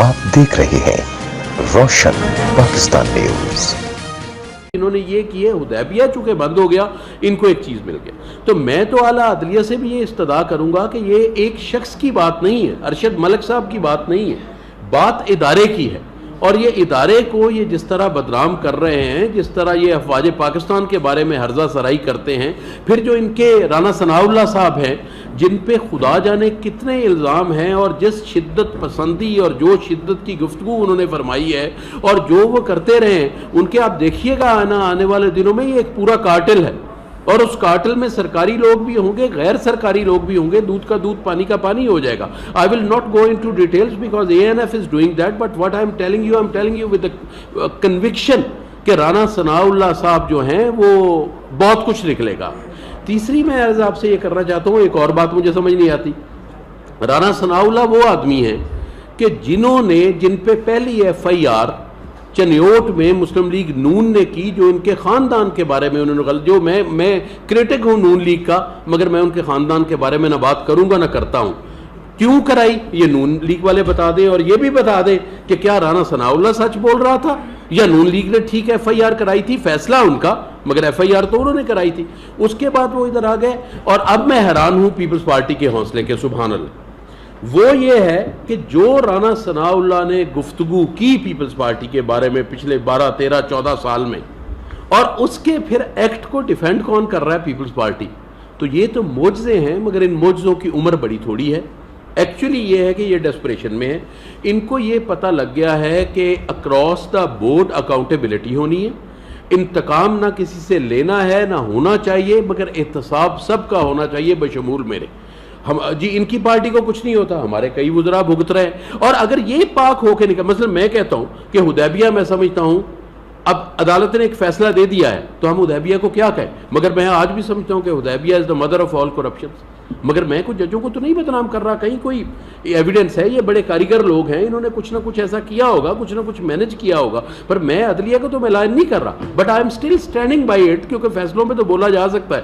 آپ دیکھ رہے ہیں روشن پاکستان نیوز۔ انہوں نے یہ کیا، حدیبیہ چونکہ بند ہو گیا، ان کو ایک چیز مل گیا۔ تو میں تو اعلیٰ عدلیہ سے بھی یہ استدعا کروں گا کہ یہ ایک شخص کی بات نہیں ہے، ارشد ملک صاحب کی بات نہیں ہے، بات ادارے کی ہے۔ اور یہ ادارے کو یہ جس طرح بدنام کر رہے ہیں، جس طرح یہ افواج پاکستان کے بارے میں ہرزہ سرائی کرتے ہیں، پھر جو ان کے رانا ثناء اللہ صاحب ہیں جن پہ خدا جانے کتنے الزام ہیں، اور جس شدت پسندی اور جو شدت کی گفتگو انہوں نے فرمائی ہے اور جو وہ کرتے رہے ہیں، ان کے آپ دیکھیے گا آنے والے دنوں میں یہ ایک پورا کارٹل ہے، اور اس کارٹل میں سرکاری لوگ بھی ہوں گے، غیر سرکاری لوگ بھی ہوں گے، دودھ کا دودھ پانی کا پانی ہو جائے گا۔ I will not go into details because ANF is doing that, but what I'm telling you with a conviction کہ رانا ثناء اللہ صاحب جو ہیں وہ بہت کچھ نکلے گا۔ تیسری میں عرض آپ سے یہ کرنا چاہتا ہوں، ایک اور بات مجھے سمجھ نہیں آتی، رانا ثناء اللہ وہ آدمی ہیں کہ جن پہ پہلی FIR چنیوٹ میں مسلم لیگ نون نے کی، جو ان کے خاندان کے بارے میں انہوں نے غلط، جو میں کریٹک ہوں نون لیگ کا، مگر میں ان کے خاندان کے بارے میں نہ بات کروں گا نہ کرتا ہوں، کیوں کرائی یہ نون لیگ والے بتا دیں، اور یہ بھی بتا دیں کہ کیا رانا ثناء اللہ سچ بول رہا تھا یا نون لیگ نے ٹھیک FIR کرائی تھی، فیصلہ ان کا، مگر FIR تو انہوں نے کرائی تھی۔ اس کے بعد وہ ادھر آ گئے، اور اب میں حیران ہوں پیپلز پارٹی کے حوصلے کے، سبحان اللہ۔ وہ یہ ہے کہ جو رانا ثناء اللہ نے گفتگو کی پیپلز پارٹی کے بارے میں پچھلے 12 13 14 سال میں، اور اس کے پھر ایکٹ کو ڈیفینڈ کون کر رہا ہے؟ پیپلز پارٹی۔ تو یہ تو معجزے ہیں، مگر ان معجزوں کی عمر بڑی تھوڑی ہے۔ ایکچولی یہ ہے کہ یہ ڈیسپریشن میں ہے، ان کو یہ پتہ لگ گیا ہے کہ اکراس دا بورڈ اکاؤنٹیبلٹی ہونی ہے، انتقام نہ کسی سے لینا ہے نہ ہونا چاہیے، مگر احتساب سب کا ہونا چاہیے بشمول میرے۔ جی ان کی پارٹی کو کچھ نہیں ہوتا، ہمارے کئی وزراء بھگت رہے ہیں، اور اگر یہ پاک ہو کے نکل، مثلا میں کہتا ہوں کہ حدیبیہ میں سمجھتا ہوں اب عدالت نے ایک فیصلہ دے دیا ہے تو ہم حدیبیہ کو کیا کہیں، مگر میں آج بھی سمجھتا ہوں کہ Hudaibiya is the mother of all corruption, مگر میں کچھ ججوں کو تو نہیں بدنام کر رہا، کہیں کوئی ایویڈنس ہے، یہ بڑے کاریگر لوگ ہیں، انہوں نے کچھ نہ کچھ ایسا کیا ہوگا، کچھ نہ کچھ مینج کیا ہوگا، پر میں عدلیہ کو تو میں لائن نہیں کر رہا، but I am still standing by it, کیونکہ فیصلوں میں تو بولا جا سکتا ہے۔